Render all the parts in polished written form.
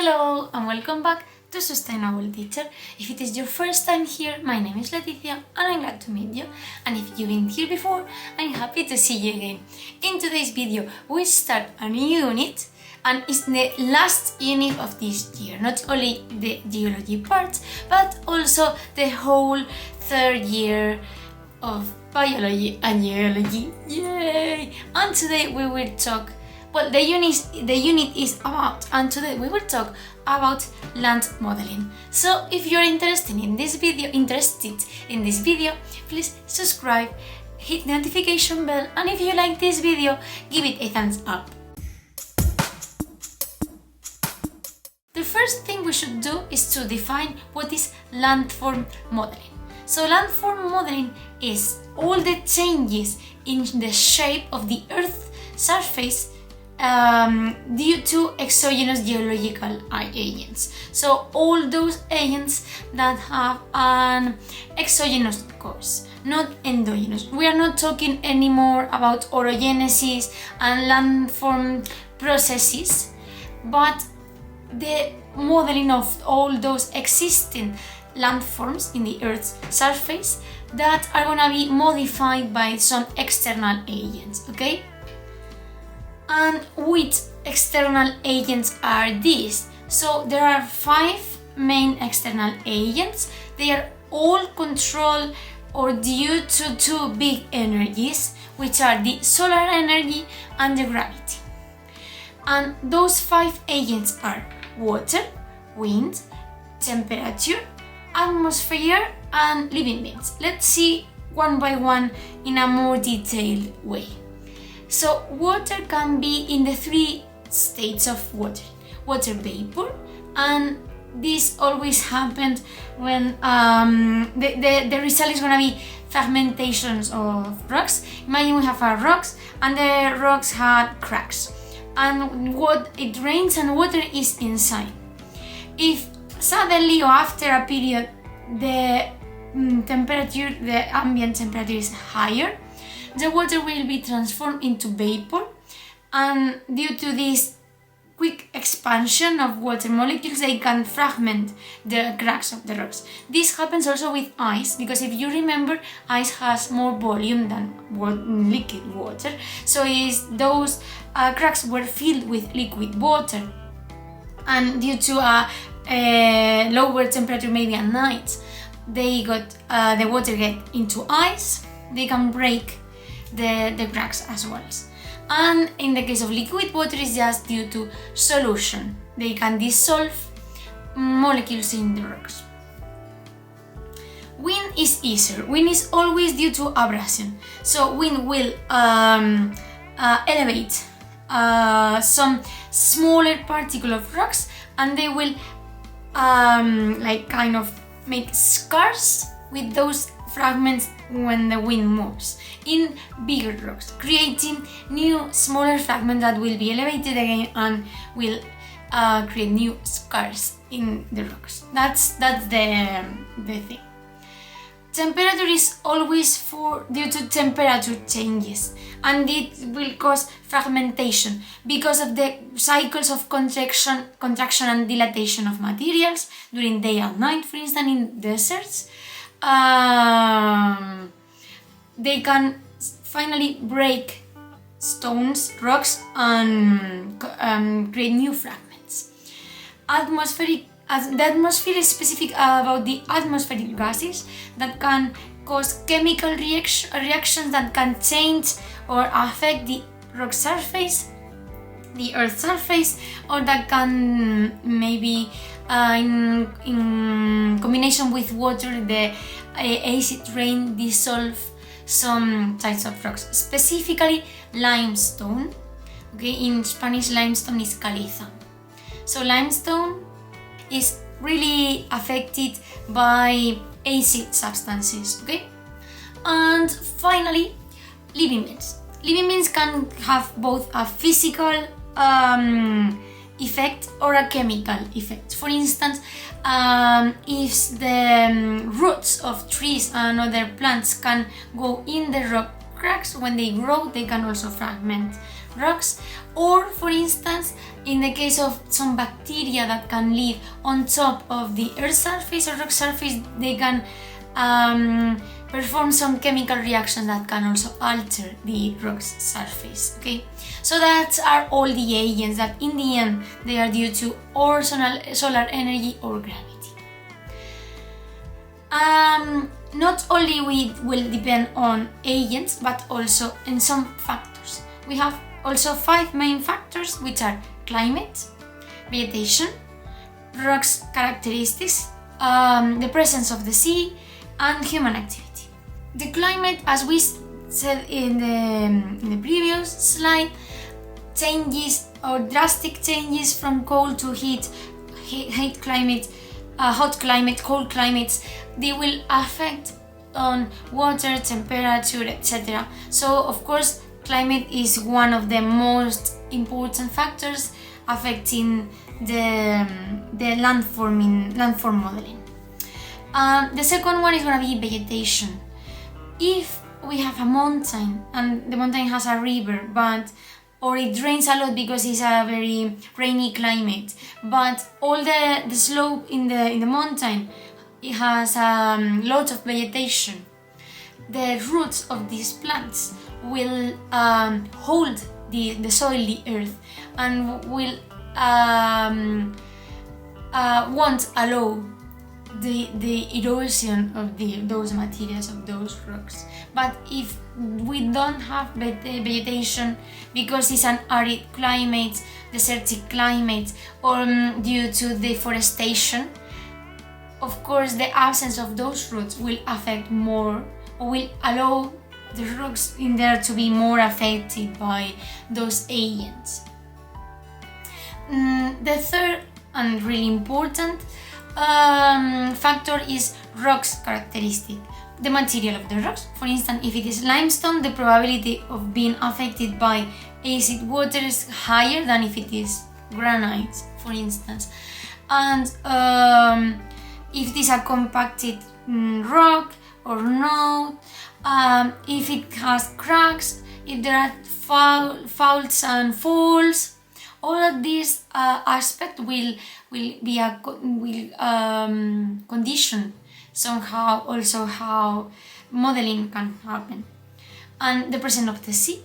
Hello and welcome back to Sustainable Teacher. If it is your first time here, my name is Leticia and I'm glad to meet you. And if you've been here before, I'm happy to see you again. In today's video, we start a new unit and it's the last unit of this year. Not only the geology part, but also the whole third year of biology and geology. Yay! And today we will talk. Well, the unit is about, and today we will talk about land modeling. So if you're interested in this video, please subscribe, hit the notification bell, and if you like this video, give it a thumbs up. The first thing we should do is to define what is landform modeling. So landform modeling is all the changes in the shape of the Earth's surface due to exogenous geological agents. So all those agents that have an exogenous cause, not endogenous. We are not talking anymore about orogenesis and landform processes, but the modeling of all those existing landforms in the Earth's surface that are going to be modified by some external agents, okay? And which external agents are these? So there are 5 main external agents. They are all controlled or due to 2 big energies, which are the solar energy and the gravity. And those 5 agents are water, wind, temperature, atmosphere, and living beings. Let's see one by one in a more detailed way. So water can be in the 3 states of water. Water vapor, and this always happens when the result is going to be fragmentations of rocks. Imagine we have our rocks and the rocks had cracks, and what it rains and water is inside. If suddenly or after a period the temperature, the ambient temperature is higher, the water will be transformed into vapor, and due to this quick expansion of water molecules, they can fragment the cracks of the rocks. This happens also with ice, because if you remember, ice has more volume than liquid water, so those cracks were filled with liquid water, and due to a lower temperature, maybe at night, the water get into ice. They can break the cracks as well. And in the case of liquid water, is just due to solution. They can dissolve molecules in the rocks. Wind is easier. Wind is always due to abrasion. So wind will elevate some smaller particle of rocks, and they will kind of make scars with those fragments when the wind moves in bigger rocks, creating new smaller fragments that will be elevated again and will create new scars in the rocks. That's the thing. Temperature is always due to temperature changes, and it will cause fragmentation because of the cycles of contraction and dilatation of materials during day and night. For instance, in deserts, they can finally break stones, rocks, and create new fragments. The atmosphere is specific about the atmospheric gases that can cause chemical reactions that can change or affect the rock surface, the earth surface, or that can maybe in combination with water, the acid rain dissolve some types of rocks, specifically limestone. Okay, in Spanish, limestone is caliza. So limestone is really affected by acid substances. Okay, and finally, living beings. Living beings can have both a physical effect or a chemical effect. For instance, if the roots of trees and other plants can go in the rock cracks, when they grow, they can also fragment rocks, or for instance, in the case of some bacteria that can live on top of the earth surface or rock surface, they can perform some chemical reaction that can also alter the rock's surface. Okay, so that are all the agents that in the end they are due to or solar energy or gravity. Not only we will depend on agents, but also in some factors. We have also 5 main factors, which are climate, vegetation, rocks characteristics, the presence of the sea, and human activity. The climate, as we said in the previous slide, changes or drastic changes from cold to heat climate, hot climate, cold climates, they will affect on water, temperature, etc. So of course climate is one of the most important factors affecting the landform modeling. The second one is going to be vegetation. If we have a mountain and the mountain has a river, or it rains a lot because it's a very rainy climate, but all the slope in the mountain, it has a lot of vegetation, the roots of these plants will hold the soil, the earth, and will won't allow the erosion of those materials, of those rocks. But if we don't have vegetation because it's an arid climate, desertic climate, or due to deforestation, of course the absence of those roots will affect more, or will allow the rocks in there to be more affected by those agents. The third and really important factor is rocks characteristic, the material of the rocks. For instance, if it is limestone, the probability of being affected by acid water is higher than if it is granite, for instance. And if it is a compacted rock or not, if it has cracks, if there are faults and falls, all of these aspects will condition somehow also how modeling can happen. And the presence of the sea.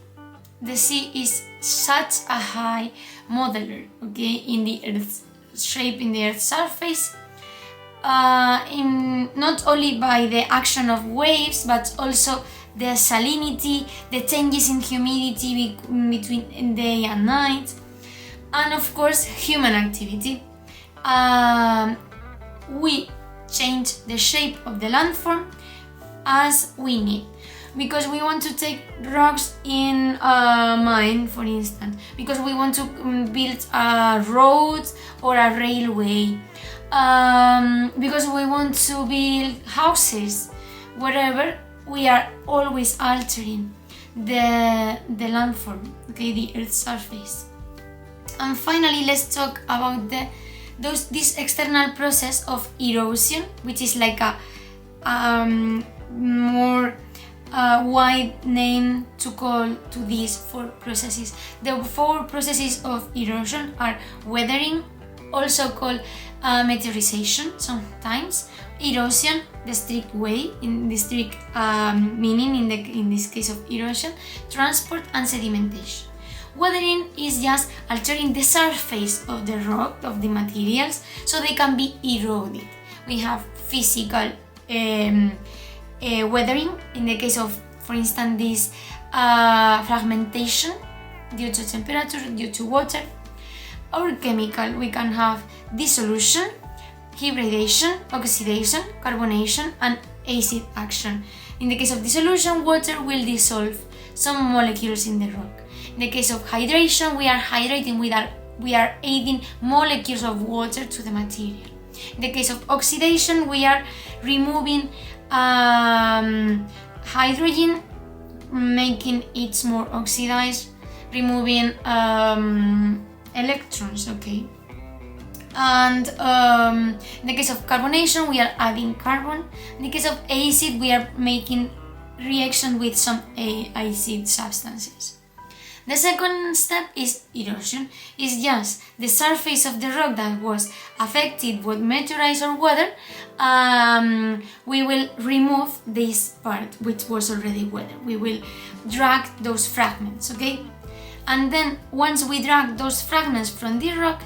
The sea is such a high modeler, okay, in the Earth's shape, in the Earth's surface, not only by the action of waves, but also the salinity, the changes in humidity between day and night, and of course human activity. We change the shape of the landform as we need, because we want to take rocks in a mine, for instance, because we want to build a road or a railway, because we want to build houses, wherever. We are always altering the landform, okay, the Earth's surface. And finally, let's talk about this external process of erosion, which is like a more wide name to call to these 4 processes. The 4 processes of erosion are weathering, also called meteorization sometimes, erosion, the strict way, in the strict meaning in this case of erosion, transport, and sedimentation. Weathering is just altering the surface of the rock, of the materials, so they can be eroded. We have physical weathering, in the case of, for instance, this fragmentation due to temperature, due to water. Or chemical, we can have dissolution, hybridation, oxidation, carbonation, and acid action. In the case of dissolution, water will dissolve some molecules in the rock. In the case of hydration, we are hydrating, we are adding molecules of water to the material. In the case of oxidation, we are removing hydrogen, making it more oxidized, removing electrons, okay. And in the case of carbonation, we are adding carbon. In the case of acid, we are making reaction with some acid substances. The second step is erosion. It's just the surface of the rock that was affected with meteorites or water. We will remove this part which was already water. We will drag those fragments, okay? And then once we drag those fragments from the rock,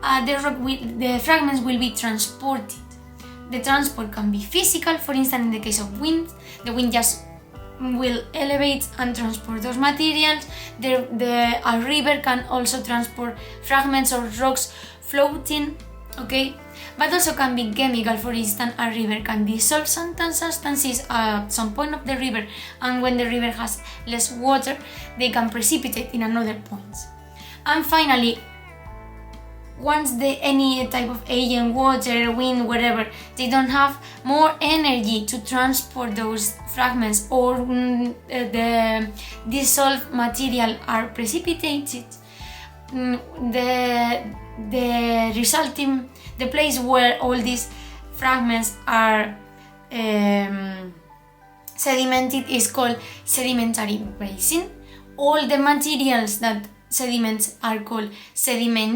the fragments will be transported. The transport can be physical, for instance in the case of wind, the wind just will elevate and transport those materials. A river can also transport fragments or rocks floating, okay? But also can be chemical, for instance a river can dissolve some substances at some point of the river, and when the river has less water they can precipitate in another point. And finally, once any type of agent, water, wind, whatever, they don't have more energy to transport those fragments, or the dissolved material are precipitated, the resulting, the place where all these fragments are sedimented is called sedimentary basin. All the materials that sediments are called sediments,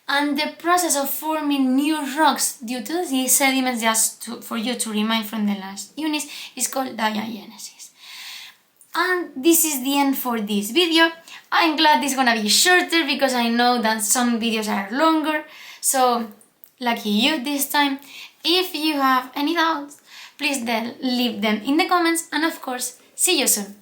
and the process of forming new rocks due to these sediments, for you to remind from the last unit, is called diagenesis. And this is the end for this video. I'm glad it's gonna be shorter because I know that some videos are longer, so lucky you this time. If you have any doubts, please then leave them in the comments, and of course, see you soon.